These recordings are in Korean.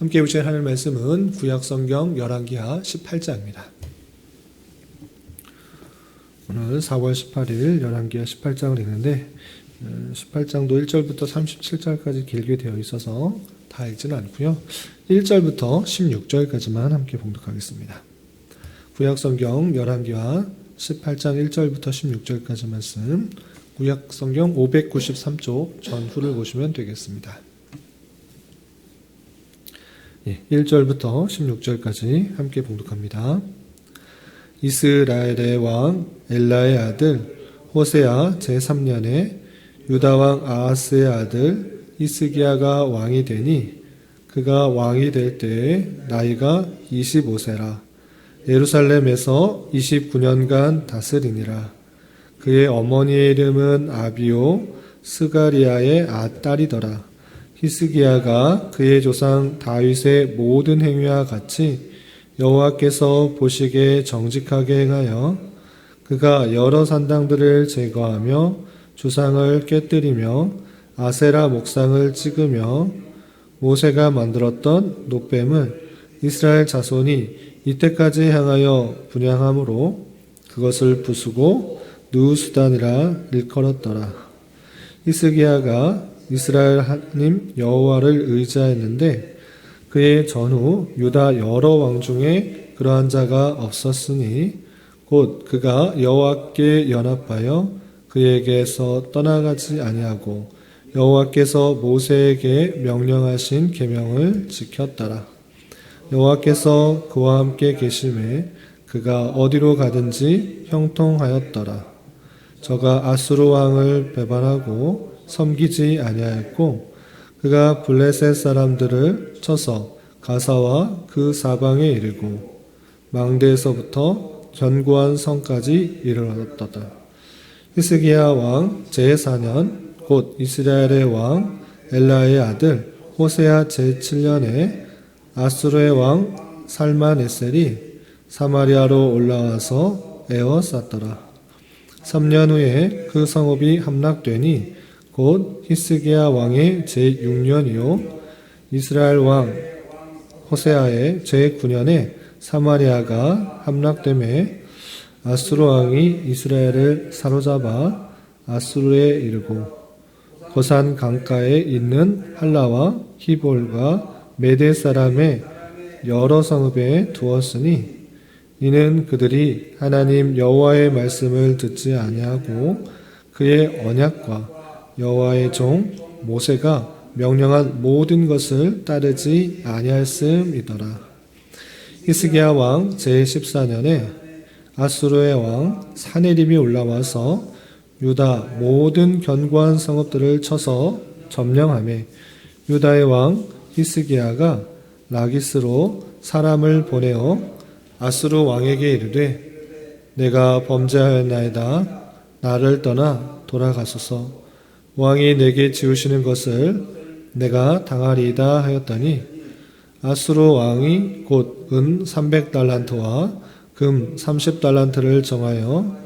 함께 보실 하나님 말씀은 구약성경 열왕기하 18장입니다. 오늘 4월 18일 열왕기하 18장을 읽는데 18장도 1절부터 37절까지 길게 되어 있어서 다 읽지는 않고요. 1절부터 16절까지만 함께 봉독하겠습니다. 구약성경 열왕기하 18장 1절부터 16절까지 말씀, 구약성경 593쪽 전후를 보시면 되겠습니다. 1절부터 16절까지 함께 봉독합니다. 이스라엘의 왕 엘라의 아들 호세아 제3년에 유다 왕 아하스의 아들 히스기야가 왕이 되니 그가 왕이 될 때에 나이가 25세라. 예루살렘에서 29년간 다스리니라. 그의 어머니의 이름은 아비오 스가리아의 딸이더라. 히스기야가 그의 조상 다윗의 모든 행위와 같이 여호와께서 보시기에 정직하게 행하여 그가 여러 산당들을 제거하며 주상을 깨뜨리며 아세라 목상을 찍으며 모세가 만들었던 놋뱀을 이스라엘 자손이 이때까지 향하여 분향함으로 그것을 부수고 느우수단이라 일컬었더라. 히스기야가 이스라엘 하나님 여호와를 의지하였는데 그의 전후 유다 여러 왕 중에 그러한 자가 없었으니 곧 그가 여호와께 연합하여 그에게서 떠나가지 아니하고 여호와께서 모세에게 명령하신 계명을 지켰더라. 여호와께서 그와 함께 계심에 그가 어디로 가든지 형통하였더라. 저가 아수르 왕을 배반하고 섬기지 아니하였고 그가 블레셋 사람들을 쳐서 가사와 그 사방에 이르고 망대에서부터 견고한 성까지 이르렀더라. 히스기야 왕 제4년 곧 이스라엘의 왕 엘라의 아들 호세아 제7년에 아수르의 왕 살만에셀이 사마리아로 올라와서 에워쌌더라. 3년 후에 그 성읍이 함락되니 곧 히스기야 왕의 제6년이요 이스라엘 왕 호세아의 제9년에 사마리아가 함락되매 아수르 왕이 이스라엘을 사로잡아 아수르에 이르고 고산 강가에 있는 할라와 히볼과 메대 사람의 여러 성읍에 두었으니 이는 그들이 하나님 여호와의 말씀을 듣지 아니하고 그의 언약과 여호와의 종 모세가 명령한 모든 것을 따르지 아니하였음이더라. 히스기야 왕 제14년에 아수르의 왕 사네립이 올라와서 유다 모든 견고한 성읍들을 쳐서 점령하매 유다의 왕 히스기야가 라기스로 사람을 보내어 아수르 왕에게 이르되 내가 범죄하였나이다. 나를 떠나 돌아가소서. 왕이 내게 지우시는 것을 내가 당하리이다 하였더니 아수르 왕이 곧 은 300달란트와 금 30달란트를 정하여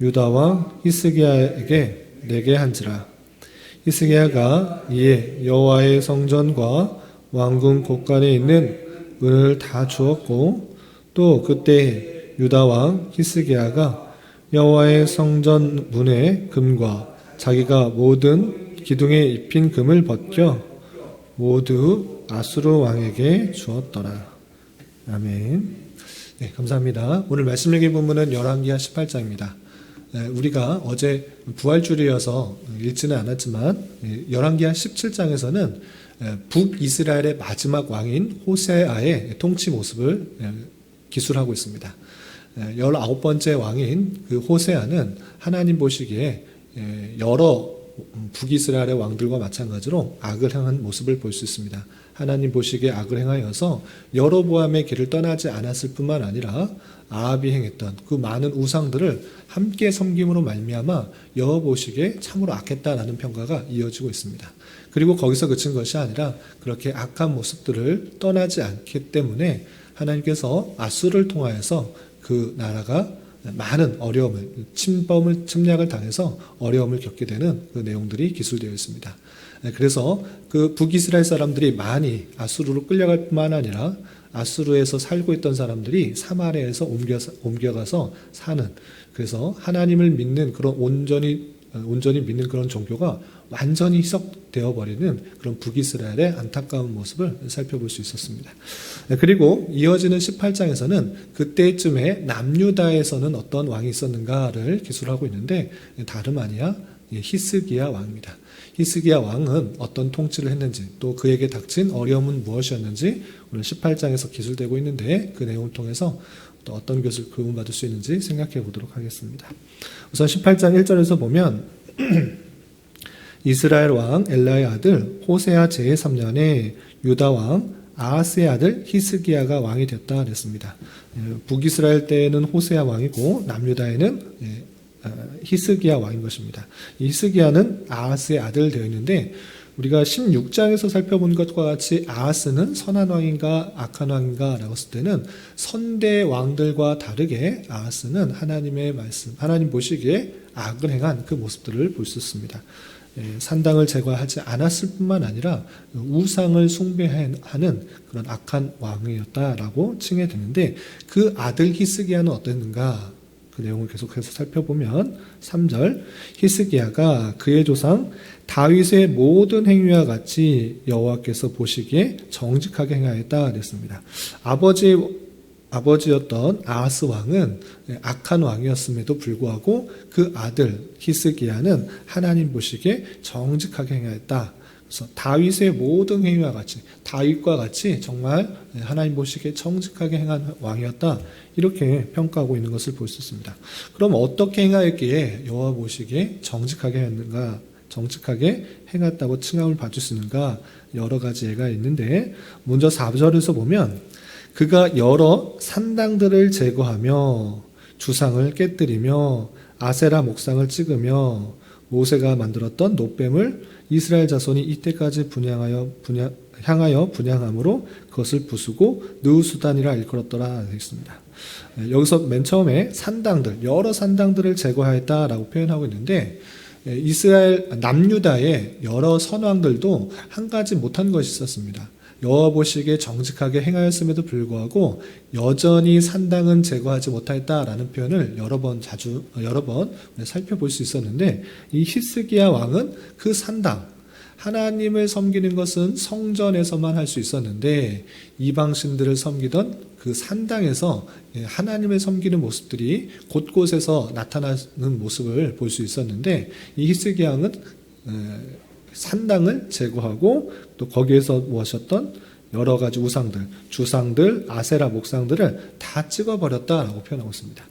유다 왕 히스기야에게 내게 한지라. 히스기야가 이에 여호와의 성전과 왕궁 곳간에 있는 은을 다 주었고 또 그때 유다 왕 히스기야가 여호와의 성전 문의 금과 자기가 모든 기둥에 입힌 금을 벗겨 모두 아수르 왕에게 주었더라. 아멘. 네, 감사합니다. 오늘 말씀 읽기 본문은 열왕기하 18장입니다. 우리가 어제 부활주일이어서 읽지는 않았지만 열왕기하 17장에서는 북이스라엘의 마지막 왕인 호세아의 통치 모습을 기술하고 있습니다. 19번째 왕인 그 호세아는 하나님 보시기에 여러 북이스라엘의 왕들과 마찬가지로 악을 행한 모습을 볼 수 있습니다. 하나님 보시기에 악을 행하여서 여로보암의 길을 떠나지 않았을 뿐만 아니라 아합이 행했던 그 많은 우상들을 함께 섬김으로 말미암아 여호와 보시기에 참으로 악했다라는 평가가 이어지고 있습니다. 그리고 거기서 그친 것이 아니라 그렇게 악한 모습들을 떠나지 않기 때문에 하나님께서 아수르를 통하여서 그 나라가 많은 어려움을 침략을 당해서 어려움을 겪게 되는 그 내용들이 기술되어 있습니다. 그래서 그 북이스라엘 사람들이 많이 아수르로 끌려갈 뿐만 아니라 아수르에서 살고 있던 사람들이 사마리아에서 옮겨가서 사는, 그래서 하나님을 믿는 그런 온전히 믿는 그런 종교가 완전히 희석되어 버리는 그런 북이스라엘의 안타까운 모습을 살펴볼 수 있었습니다. 그리고 이어지는 18장에서는 그때쯤에 남유다에서는 어떤 왕이 있었는가를 기술하고 있는데 다름 아니야 히스기야 왕입니다. 히스기야 왕은 어떤 통치를 했는지, 또 그에게 닥친 어려움은 무엇이었는지 오늘 18장에서 기술되고 있는데, 그 내용을 통해서 또 어떤 것을 교훈받을 수 있는지 생각해 보도록 하겠습니다. 우선 18장 1절에서 보면 이스라엘 왕 엘라의 아들 호세아 제3년에 유다 왕 아하스의 아들 히스기야가 왕이 됐다 그랬습니다. 북이스라엘 때에는 호세아 왕이고 남유다에는 히스기야 왕인 것입니다. 이 히스기야는 아하스의 아들 되어 있는데, 우리가 16장에서 살펴본 것과 같이 아하스는 선한 왕인가 악한 왕인가 라고 했을 때는 선대 왕들과 다르게 아하스는 하나님의 말씀, 하나님 보시기에 악을 행한 그 모습들을 볼 수 있습니다. 산당을 제거하지 않았을 뿐만 아니라 우상을 숭배하는 그런 악한 왕이었다라고 칭해 되는데, 그 아들 히스기야는 어땠는가? 그 내용을 계속해서 살펴보면 3절, 히스기야가 그의 조상 다윗의 모든 행위와 같이 여호와께서 보시기에 정직하게 행하였다 그랬습니다. 아버지였던 아하스 왕은 악한 왕이었음에도 불구하고 그 아들 히스기야는 하나님 보시기에 정직하게 행하였다. 그래서 다윗의 모든 행위와 같이, 다윗과 같이 정말 하나님 보시기에 정직하게 행한 왕이었다, 이렇게 평가하고 있는 것을 볼 수 있습니다. 그럼 어떻게 행하였기에 여호와 보시기에 정직하게 했는가, 정직하게 행했다고 칭함을 받을 수 있는가, 여러 가지 예가 있는데, 먼저 4절에서 보면 그가 여러 산당들을 제거하며 주상을 깨뜨리며 아세라 목상을 찍으며 모세가 만들었던 놋뱀을 이스라엘 자손이 이때까지 향하여 분향함으로 그것을 부수고 느우수단이라 일컬었더라 되겠습니다. 여기서 맨 처음에 산당들, 여러 산당들을 제거하였다라고 표현하고 있는데, 이스라엘 남유다의 여러 선왕들도 한 가지 못한 것이 있었습니다. 여호와 보시기에 정직하게 행하였음에도 불구하고 여전히 산당은 제거하지 못하였다라는 표현을 여러 번 살펴볼 수 있었는데, 이 히스기야 왕은 그 산당, 하나님을 섬기는 것은 성전에서만 할 수 있었는데 이방신들을 섬기던 그 산당에서 하나님을 섬기는 모습들이 곳곳에서 나타나는 모습을 볼 수 있었는데, 이 히스기야 왕은 산당을 제거하고 또 거기에서 모셨던 여러 가지 우상들, 주상들, 아세라 목상들을 다 찍어버렸다라고 표현하고 있습니다.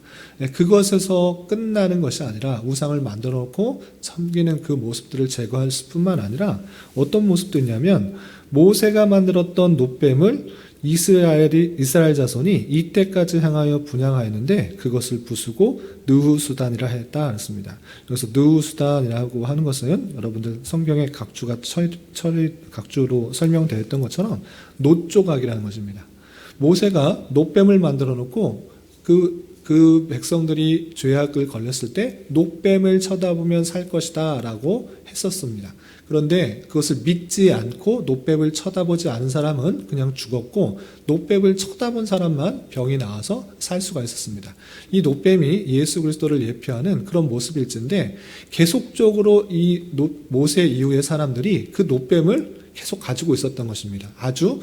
그것에서 끝나는 것이 아니라 우상을 만들어 놓고 섬기는 그 모습들을 제거할 뿐만 아니라 어떤 모습도 있냐면, 모세가 만들었던 놋뱀을 이스라엘 자손이 이때까지 향하여 분향하였는데 그것을 부수고 느후수단이라 했다 했습니다. 여기서 느후수단이라고 하는 것은 여러분들 성경의 각주로 설명되었던 것처럼 놋조각이라는 것입니다. 모세가 놋뱀을 만들어 놓고 그 백성들이 죄악을 걸렸을 때 놋뱀을 쳐다보면 살 것이다 라고 했었습니다. 그런데 그것을 믿지 않고 놋뱀을 쳐다보지 않은 사람은 그냥 죽었고, 놋뱀을 쳐다본 사람만 병이 나와서 살 수가 있었습니다. 이 놋뱀이 예수 그리스도를 예표하는 그런 모습일진데, 계속적으로 이 모세 이후의 사람들이 그 놋뱀을 계속 가지고 있었던 것입니다. 아주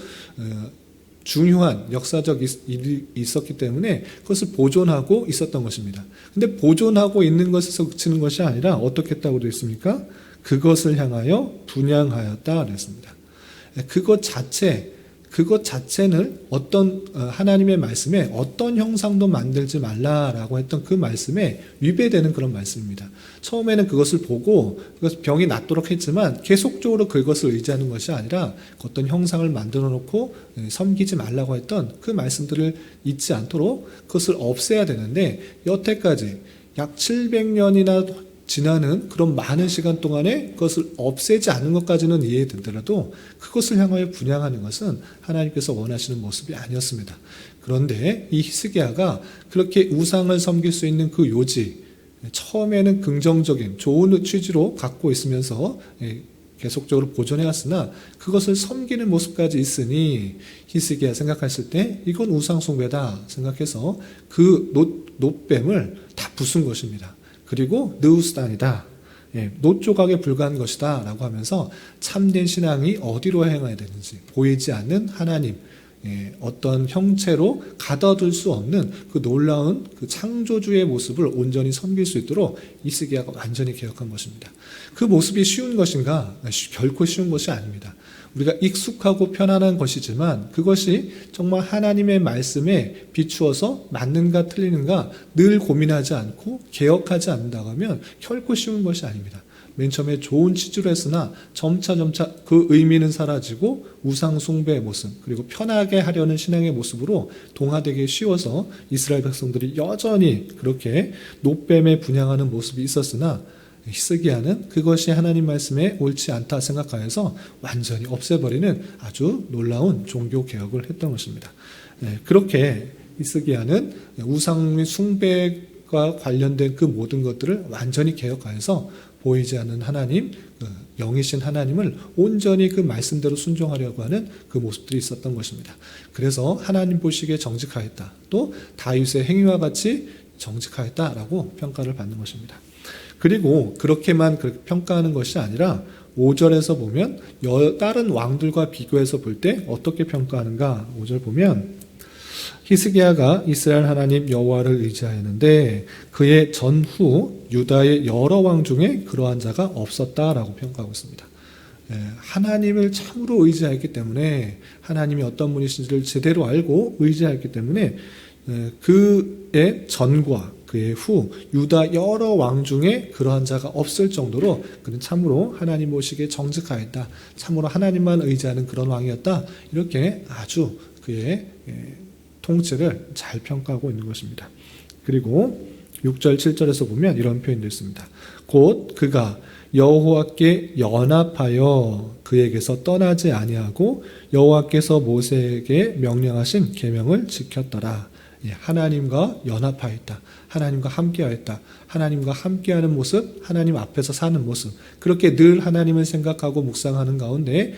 중요한 역사적 일이 있었기 때문에 그것을 보존하고 있었던 것입니다. 근데 보존하고 있는 것에서 그치는 것이 아니라 어떻게 했다고 되어 있습니까? 그것을 향하여 분향하였다 그랬습니다. 그것 자체는 어떤 하나님의 말씀에 어떤 형상도 만들지 말라라고 했던 그 말씀에 위배되는 그런 말씀입니다. 처음에는 그것을 보고 병이 낫도록 했지만 계속적으로 그것을 의지하는 것이 아니라 어떤 형상을 만들어 놓고 섬기지 말라고 했던 그 말씀들을 잊지 않도록 그것을 없애야 되는데, 여태까지 약 700년이나 지나는 그런 많은 시간 동안에 그것을 없애지 않은 것까지는 이해되더라도 그것을 향하여 분향하는 것은 하나님께서 원하시는 모습이 아니었습니다. 그런데 이 히스기야가 그렇게 우상을 섬길 수 있는 그 요지, 처음에는 긍정적인 좋은 취지로 갖고 있으면서 계속적으로 보존해왔으나 그것을 섬기는 모습까지 있으니 히스기야 생각했을 때 이건 우상숭배다 생각해서 그 놋뱀을 다 부순 것입니다. 그리고 느우스단이다. 놋 조각에 불과한 것이다 라고 하면서 참된 신앙이 어디로 행해야 되는지 보이지 않는 하나님, 어떤 형체로 가둬둘 수 없는 그 놀라운 그 창조주의 모습을 온전히 섬길 수 있도록 히스기야가 완전히 개혁한 것입니다. 그 모습이 쉬운 것인가? 결코 쉬운 것이 아닙니다. 우리가 익숙하고 편안한 것이지만 그것이 정말 하나님의 말씀에 비추어서 맞는가 틀리는가 늘 고민하지 않고 개혁하지 않는다고 하면 결코 쉬운 것이 아닙니다. 맨 처음에 좋은 취지로 했으나 점차 그 의미는 사라지고 우상 숭배의 모습 그리고 편하게 하려는 신앙의 모습으로 동화되기 쉬워서 이스라엘 백성들이 여전히 그렇게 놋뱀에 분향하는 모습이 있었으나 히스기야는 그것이 하나님 말씀에 옳지 않다 생각하여서 완전히 없애버리는 아주 놀라운 종교 개혁을 했던 것입니다. 그렇게 히스기야는 우상 숭배와 관련된 그 모든 것들을 완전히 개혁하여서 보이지 않는 하나님, 영이신 하나님을 온전히 그 말씀대로 순종하려고 하는 그 모습들이 있었던 것입니다. 그래서 하나님 보시기에 정직하였다. 또 다윗의 행위와 같이 정직하였다라고 평가를 받는 것입니다. 그리고 그렇게만 평가하는 것이 아니라 5절에서 보면 다른 왕들과 비교해서 볼 때 어떻게 평가하는가 5절 보면 히스기야가 이스라엘 하나님 여호와를 의지하였는데 그의 전후 유다의 여러 왕 중에 그러한 자가 없었다라고 평가하고 있습니다. 하나님을 참으로 의지하였기 때문에 하나님이 어떤 분이신지를 제대로 알고 의지하였기 때문에 그의 전과 그의 후 유다 여러 왕 중에 그러한 자가 없을 정도로 그는 참으로 하나님 보시기에 정직하였다. 참으로 하나님만 의지하는 그런 왕이었다. 이렇게 아주 그의 통치를 잘 평가하고 있는 것입니다. 그리고 6절 7절에서 보면 이런 표현도 있습니다. 곧 그가 여호와께 연합하여 그에게서 떠나지 아니하고 여호와께서 모세에게 명령하신 계명을 지켰더라. 하나님과 연합하였다. 하나님과 함께하였다. 하나님과 함께하는 모습, 하나님 앞에서 사는 모습. 그렇게 늘 하나님을 생각하고 묵상하는 가운데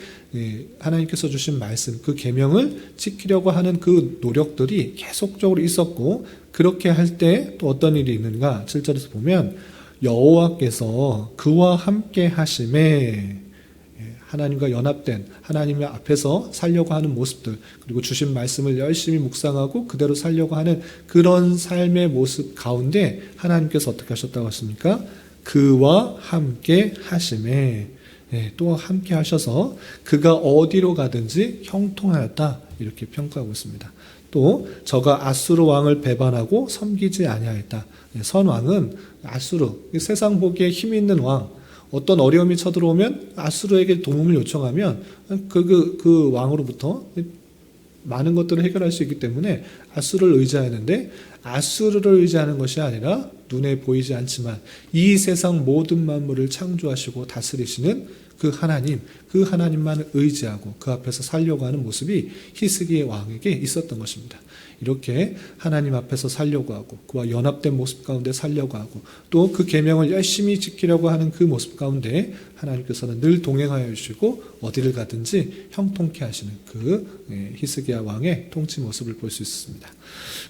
하나님께서 주신 말씀, 그 계명을 지키려고 하는 그 노력들이 계속적으로 있었고 그렇게 할 때 또 어떤 일이 있는가? 7절에서 보면 여호와께서 그와 함께 하심에 하나님과 연합된 하나님의 앞에서 살려고 하는 모습들 그리고 주신 말씀을 열심히 묵상하고 그대로 살려고 하는 그런 삶의 모습 가운데 하나님께서 어떻게 하셨다고 하십니까? 그와 함께 하심에 또 함께 하셔서 그가 어디로 가든지 형통하였다 이렇게 평가하고 있습니다. 또 저가 아수르 왕을 배반하고 섬기지 아니하였다. 선왕은 아수르 세상 보기에 힘 있는 왕 어떤 어려움이 쳐들어오면 아수르에게 도움을 요청하면 그 왕으로부터 많은 것들을 해결할 수 있기 때문에 아수르를 의지하는데 아수르를 의지하는 것이 아니라 눈에 보이지 않지만 이 세상 모든 만물을 창조하시고 다스리시는 그 하나님만을 의지하고 그 앞에서 살려고 하는 모습이 히스기야 왕에게 있었던 것입니다. 이렇게 하나님 앞에서 살려고 하고 그와 연합된 모습 가운데 살려고 하고 또 그 계명을 열심히 지키려고 하는 그 모습 가운데 하나님께서는 늘 동행하여 주시고 어디를 가든지 형통케 하시는 그 히스기야 왕의 통치 모습을 볼 수 있습니다.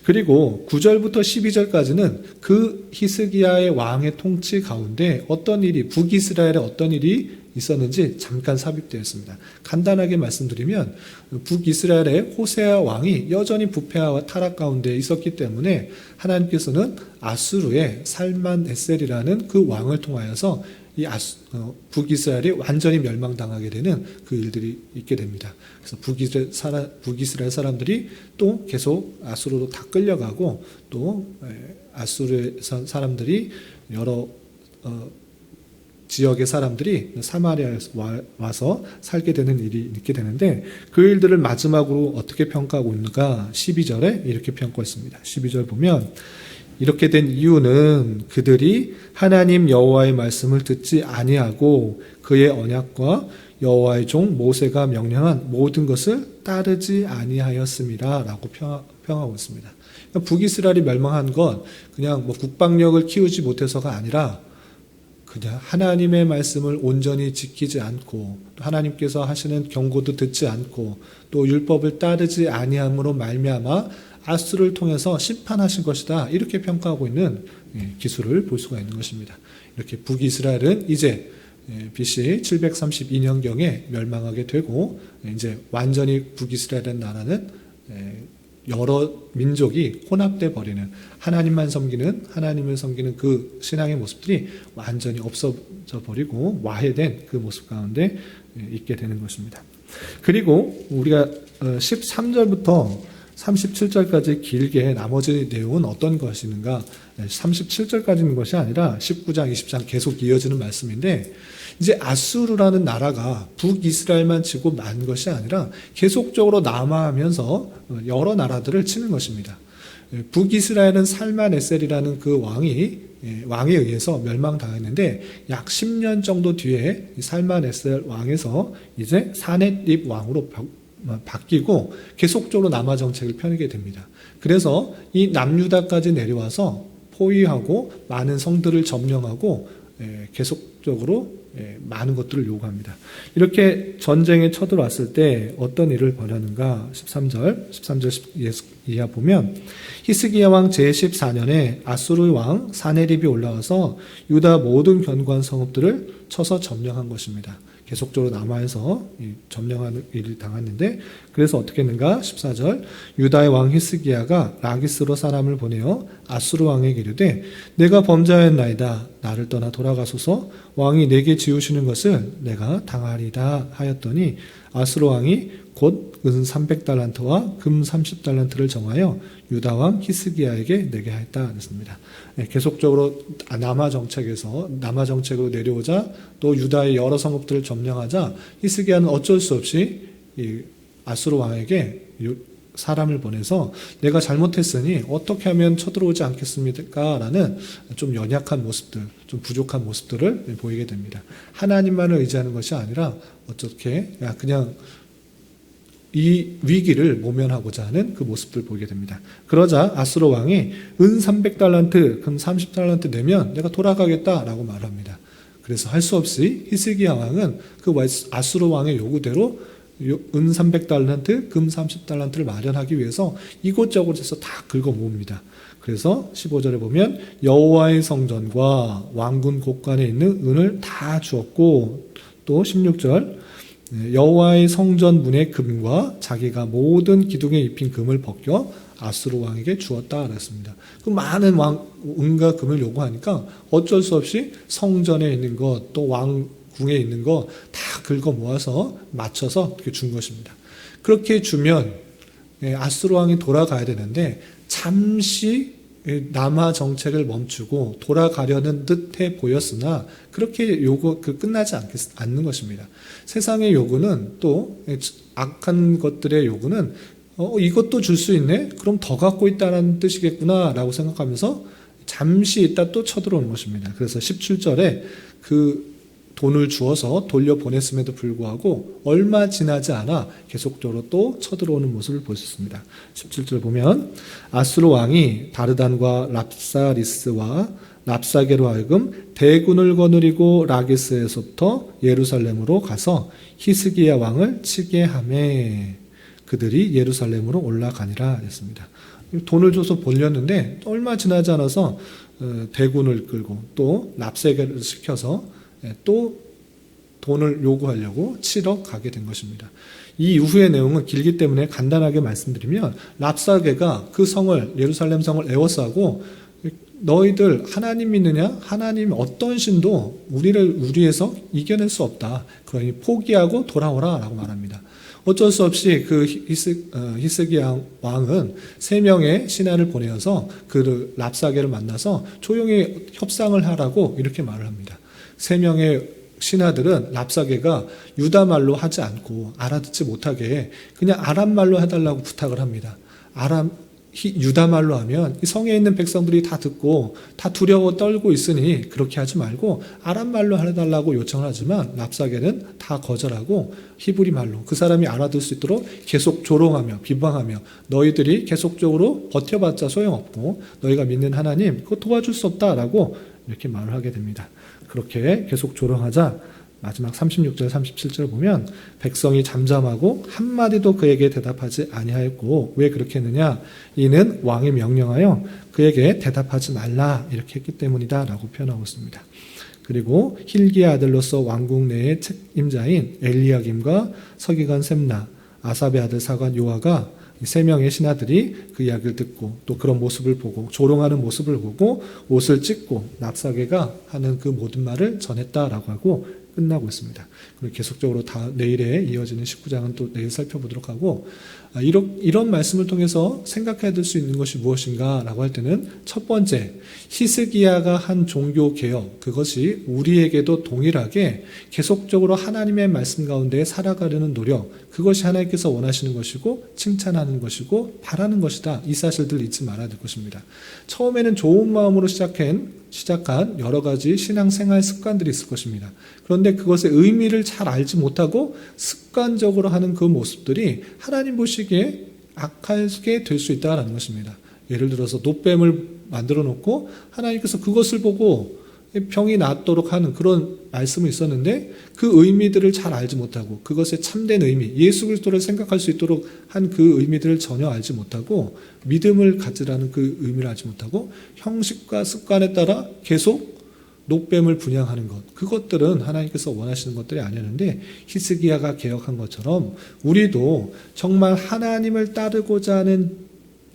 그리고 9절부터 12절까지는 그 히스기야의 왕의 통치 가운데 어떤 일이 북이스라엘에 어떤 일이 있었는지 잠깐 삽입되어 있습니다. 간단하게 말씀드리면 북이스라엘의 호세아 왕이 여전히 부패와 타락 가운데 있었기 때문에 하나님께서는 아수르의 살만에셀이라는 그 왕을 통하여서 이 북이스라엘이 완전히 멸망당하게 되는 그 일들이 있게 됩니다. 그래서 북이스라엘 사람들이 또 계속 아수르로 다 끌려가고 또 아수르 사람들이 여러 지역의 사람들이 사마리아에 와서 살게 되는 일이 있게 되는데 그 일들을 마지막으로 어떻게 평가하고 있는가 12절에 이렇게 평가했습니다. 12절 보면 이렇게 된 이유는 그들이 하나님 여호와의 말씀을 듣지 아니하고 그의 언약과 여호와의 종 모세가 명령한 모든 것을 따르지 아니하였습니다. 라고 평하고 있습니다. 그러니까 북이스라엘이 멸망한 건 그냥 국방력을 키우지 못해서가 아니라 그냥 하나님의 말씀을 온전히 지키지 않고 또 하나님께서 하시는 경고도 듣지 않고 또 율법을 따르지 아니함으로 말미암아 아수를 통해서 심판하신 것이다. 이렇게 평가하고 있는 기술을 볼 수가 있는 것입니다. 이렇게 북이스라엘은 이제 BC 732년경에 멸망하게 되고 이제 완전히 북이스라엘 나라는 여러 민족이 혼합돼 버리는 하나님을 섬기는 그 신앙의 모습들이 완전히 없어져 버리고 와해된 그 모습 가운데 있게 되는 것입니다. 그리고 우리가 13절부터 37절까지 길게 나머지 내용은 어떤 것이는가 37절까지 있는 것이 아니라 19장, 20장 계속 이어지는 말씀인데 이제 아수르라는 나라가 북이스라엘만 치고 만 것이 아니라 계속적으로 남하하면서 여러 나라들을 치는 것입니다. 북이스라엘은 살만에셀이라는 그 왕에 의해서 멸망당했는데 약 10년 정도 뒤에 살만에셀 왕에서 이제 사넷립 왕으로 바뀌고 계속적으로 남하 정책을 펴게 됩니다. 그래서 이 남유다까지 내려와서 포위하고 많은 성들을 점령하고 계속적으로 많은 것들을 요구합니다. 이렇게 전쟁에 쳐들어왔을 때 어떤 일을 벌였는가 13절 이하 보면 히스기야 왕 제14년에 아수르 왕 사네립이 올라와서 유다 모든 견고한 성읍들을 쳐서 점령한 것입니다. 계속적으로 남하에서 점령하는 일을 당했는데 그래서 어떻게 했는가 14절 유다의 왕 히스기야가 라기스로 사람을 보내어 아수르 왕에게 이르되 내가 범죄하였나이다 나를 떠나 돌아가소서 왕이 내게 지우시는 것을 내가 당하리다 하였더니 아수르 왕이 곧 은 300달란트와 금 30달란트를 정하여 유다 왕 히스기야에게 내게 하였다 그랬습니다. 계속적으로 남하 정책으로 내려오자 또 유다의 여러 성읍들을 점령하자 히스기야는 어쩔 수 없이 이 아수르 왕에게 사람을 보내서 내가 잘못했으니 어떻게 하면 쳐들어오지 않겠습니까? 라는 좀 연약한 모습들, 좀 부족한 모습들을 보이게 됩니다. 하나님만을 의지하는 것이 아니라 어떻게 그냥 이 위기를 모면하고자 하는 그 모습들을 보이게 됩니다. 그러자 아수르 왕이 은 300달란트, 금 30달란트 내면 내가 돌아가겠다라고 말합니다. 그래서 할 수 없이 히스기야 왕은 그 아수르 왕의 요구대로 은 300달란트, 금 30달란트를 마련하기 위해서 이곳저곳에서 다 긁어 모읍니다. 그래서 15절에 보면 여호와의 성전과 왕군 곳간에 있는 은을 다 주었고 또 16절 여호와의 성전 문의 금과 자기가 모든 기둥에 입힌 금을 벗겨 아수르 왕에게 주었다 그랬습니다. 그 많은 은과 금을 요구하니까 어쩔 수 없이 성전에 있는 것 또 왕궁에 있는 거 다 긁어 모아서 맞춰서 이렇게 준 것입니다. 그렇게 주면 아수르 왕이 돌아가야 되는데 잠시 남하 정책을 멈추고 돌아가려는 듯해 보였으나 그렇게 끝나지 않는 것입니다. 세상의 요구는 또 악한 것들의 요구는 이것도 줄 수 있네? 그럼 더 갖고 있다는 뜻이겠구나 라고 생각하면서 잠시 있다 또 쳐들어오는 것입니다. 그래서 17절에 그 돈을 주어서 돌려보냈음에도 불구하고 얼마 지나지 않아 계속적으로 또 쳐들어오는 모습을 볼 수 있습니다. 17절 보면 아수르 왕이 다르단과 랍사리스와 랍사게로 하여금 대군을 거느리고 라기스에서부터 예루살렘으로 가서 히스기야 왕을 치게 하매 그들이 예루살렘으로 올라가니라 했습니다. 돈을 줘서 벌렸는데 얼마 지나지 않아서 대군을 끌고 또 랍사게를 시켜서 또 돈을 요구하려고 치러 가게 된 것입니다. 이 이후의 내용은 길기 때문에 간단하게 말씀드리면 랍사게가 그 예루살렘 성을 에워싸고 너희들 하나님 믿느냐? 하나님 어떤 신도 우리에서 이겨낼 수 없다. 그러니 포기하고 돌아오라 라고 말합니다. 어쩔 수 없이 그 히스기야 왕은 3명의 신하를 보내어서 그 랍사게를 만나서 조용히 협상을 하라고 이렇게 말을 합니다. 3명의 신하들은 랍사게가 유다 말로 하지 않고 알아듣지 못하게 그냥 아람 말로 해달라고 부탁을 합니다. 유다 말로 하면 이 성에 있는 백성들이 다 듣고 다 두려워 떨고 있으니 그렇게 하지 말고 아람 말로 해달라고 요청을 하지만 랍사게는 다 거절하고 히브리 말로 그 사람이 알아들 수 있도록 계속 조롱하며 비방하며 너희들이 계속적으로 버텨봤자 소용없고 너희가 믿는 하나님 그거 도와줄 수 없다라고 이렇게 말을 하게 됩니다. 그렇게 계속 조롱하자 마지막 36절 37절 보면 백성이 잠잠하고 한마디도 그에게 대답하지 아니하였고 왜 그렇게 했느냐? 이는 왕이 명령하여 그에게 대답하지 말라 이렇게 했기 때문이다 라고 표현하고 있습니다. 그리고 힐기야 아들로서 왕궁 내의 책임자인 엘리야김과 서기관 셈나, 아삽의 아들 사관 요아가 세 명의 신하들이 그 이야기를 듣고 또 그런 모습을 보고 조롱하는 모습을 보고 옷을 찢고 납사개가 하는 그 모든 말을 전했다라고 하고 끝나고 있습니다. 그리고 계속적으로 다 내일에 이어지는 19장은 또 내일 살펴보도록 하고 이런 말씀을 통해서 생각해야 될 수 있는 것이 무엇인가라고 할 때는 첫 번째 히스기야가 한 종교 개혁 그것이 우리에게도 동일하게 계속적으로 하나님의 말씀 가운데 살아가려는 노력 그것이 하나님께서 원하시는 것이고 칭찬하는 것이고 바라는 것이다. 이 사실들 잊지 말아야 될 것입니다. 처음에는 좋은 마음으로 시작한 여러 가지 신앙생활 습관들이 있을 것입니다. 그런데 그것의 의미를 잘 알지 못하고 습관적으로 하는 그 모습들이 하나님 보시기에 악하게 될 수 있다는 것입니다. 예를 들어서 노뱀을 만들어 놓고 하나님께서 그것을 보고 병이 낫도록 하는 그런 말씀이 있었는데 그 의미들을 잘 알지 못하고 그것의 참된 의미, 예수 그리스도를 생각할 수 있도록 한 그 의미들을 전혀 알지 못하고 믿음을 가지라는 그 의미를 알지 못하고 형식과 습관에 따라 계속 노뱀을 분양하는 것 그것들은 하나님께서 원하시는 것들이 아니었는데 히스기야가 개혁한 것처럼 우리도 정말 하나님을 따르고자 하는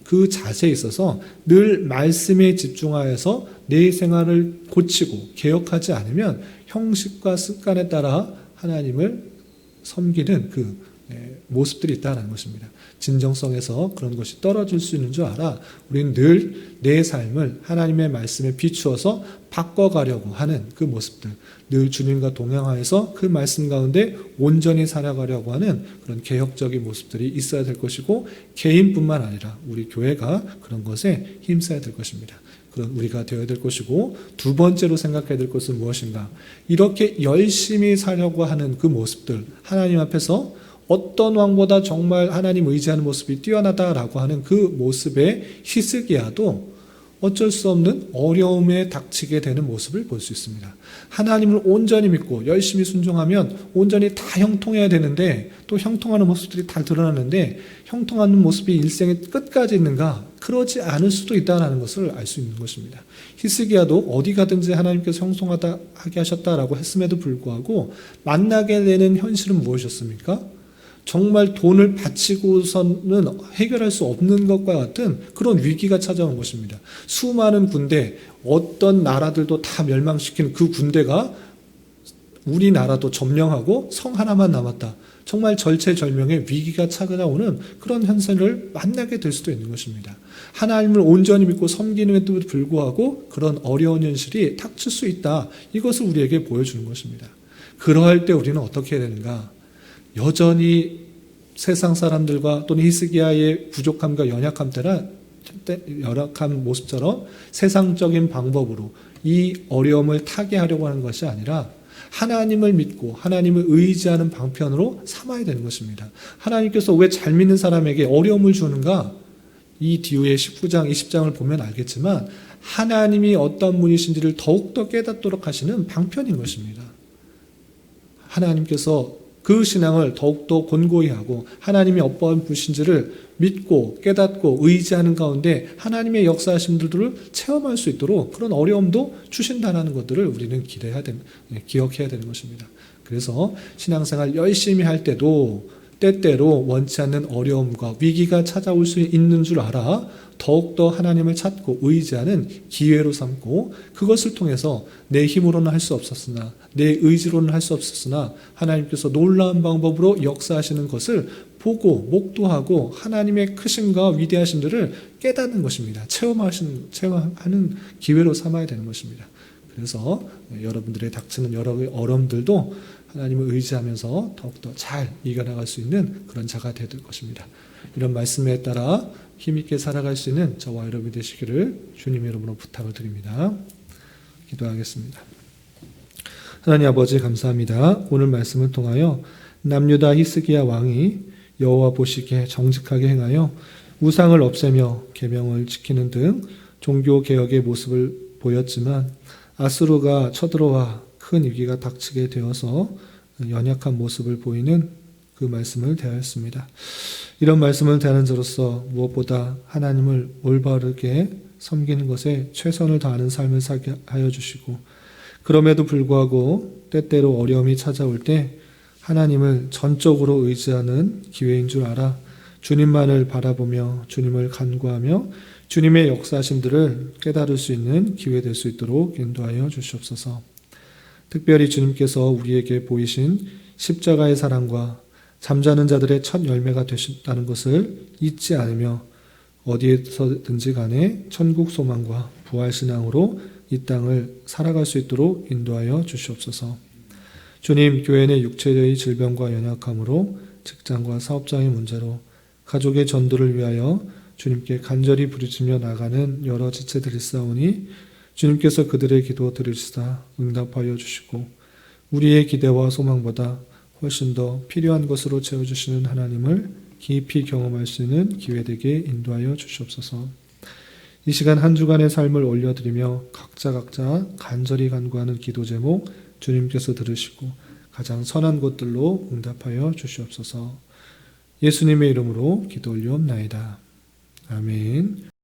그 자세에 있어서 늘 말씀에 집중하여서 내 생활을 고치고 개혁하지 않으면 형식과 습관에 따라 하나님을 섬기는 그 모습들이 있다는 것입니다. 진정성에서 그런 것이 떨어질 수 있는 줄 알아 우리는 늘 내 삶을 하나님의 말씀에 비추어서 바꿔가려고 하는 그 모습들 늘 주님과 동행하여서 그 말씀 가운데 온전히 살아가려고 하는 그런 개혁적인 모습들이 있어야 될 것이고 개인뿐만 아니라 우리 교회가 그런 것에 힘써야 될 것입니다. 그런 우리가 되어야 될 것이고 두 번째로 생각해야 될 것은 무엇인가 이렇게 열심히 살려고 하는 그 모습들 하나님 앞에서 어떤 왕보다 정말 하나님 의지하는 모습이 뛰어나다라고 하는 그 모습에 히스기야도 어쩔 수 없는 어려움에 닥치게 되는 모습을 볼 수 있습니다. 하나님을 온전히 믿고 열심히 순종하면 온전히 다 형통해야 되는데 또 형통하는 모습들이 다 드러나는데 형통하는 모습이 일생의 끝까지 있는가? 그러지 않을 수도 있다는 것을 알 수 있는 것입니다. 히스기야도 어디 가든지 하나님께서 형통하게 하셨다라고 했음에도 불구하고 만나게 되는 현실은 무엇이었습니까? 정말 돈을 바치고서는 해결할 수 없는 것과 같은 그런 위기가 찾아온 것입니다. 수많은 군대, 어떤 나라들도 다 멸망시킨 그 군대가 우리나라도 점령하고 성 하나만 남았다. 정말 절체절명의 위기가 찾아오는 그런 현상을 만나게 될 수도 있는 것입니다. 하나님을 온전히 믿고 섬기는데도 불구하고 그런 어려운 현실이 닥칠 수 있다. 이것을 우리에게 보여주는 것입니다. 그러할 때 우리는 어떻게 해야 되는가? 여전히 세상 사람들과 또는 히스기야의 부족함과 연약한 모습처럼 세상적인 방법으로 이 어려움을 타게 하려고 하는 것이 아니라 하나님을 믿고 하나님을 의지하는 방편으로 삼아야 되는 것입니다. 하나님께서 왜 잘 믿는 사람에게 어려움을 주는가? 이 뒤에 19장, 20장을 보면 알겠지만 하나님이 어떤 분이신지를 더욱더 깨닫도록 하시는 방편인 것입니다. 하나님께서 그 신앙을 더욱더 곤고히 하고 하나님이 어떠한 분이신지를 믿고 깨닫고 의지하는 가운데 하나님의 역사하심들을 체험할 수 있도록 그런 어려움도 주신다는 것들을 우리는 기억해야 되는 것입니다. 그래서 신앙생활 열심히 할 때도 때때로 원치 않는 어려움과 위기가 찾아올 수 있는 줄 알아 더욱더 하나님을 찾고 의지하는 기회로 삼고 그것을 통해서 내 힘으로는 할 수 없었으나 내 의지로는 할 수 없었으나 하나님께서 놀라운 방법으로 역사하시는 것을 보고 목도하고 하나님의 크심과 위대하심들을 깨닫는 것입니다. 체험하는 기회로 삼아야 되는 것입니다. 그래서 여러분들의 닥치는 여러 어려움들도 하나님을 의지하면서 더욱더 잘 이겨나갈 수 있는 그런 자가 되야 될 것입니다. 이런 말씀에 따라 힘있게 살아갈 수 있는 저와 여러분이 되시기를 주님 이름으로 부탁을 드립니다. 기도하겠습니다. 하나님 아버지 감사합니다. 오늘 말씀을 통하여 남유다 히스기야 왕이 여호와 보시기에 정직하게 행하여 우상을 없애며 계명을 지키는 등 종교 개혁의 모습을 보였지만 아수르가 쳐들어와 큰 위기가 닥치게 되어서 연약한 모습을 보이는 그 말씀을 대하였습니다. 이런 말씀을 대하는 저로서 무엇보다 하나님을 올바르게 섬기는 것에 최선을 다하는 삶을 살게 하여 주시고, 그럼에도 불구하고 때때로 어려움이 찾아올 때 하나님을 전적으로 의지하는 기회인 줄 알아 주님만을 바라보며 주님을 간구하며 주님의 역사심들을 깨달을 수 있는 기회 될 수 있도록 인도하여 주시옵소서. 특별히 주님께서 우리에게 보이신 십자가의 사랑과 잠자는 자들의 첫 열매가 되셨다는 것을 잊지 않으며 어디에서든지 간에 천국 소망과 부활 신앙으로 이 땅을 살아갈 수 있도록 인도하여 주시옵소서. 주님, 교회 내 육체의 질병과 연약함으로 직장과 사업장의 문제로 가족의 전도를 위하여 주님께 간절히 부르짖며 나가는 여러 지체들이 있사오니 주님께서 그들의 기도 들으시사 응답하여 주시고 우리의 기대와 소망보다 훨씬 더 필요한 것으로 채워주시는 하나님을 깊이 경험할 수 있는 기회 되게 인도하여 주시옵소서. 이 시간 한 주간의 삶을 올려드리며 각자 간절히 간구하는 기도 제목 주님께서 들으시고 가장 선한 것들로 응답하여 주시옵소서. 예수님의 이름으로 기도 올리옵나이다. 아멘.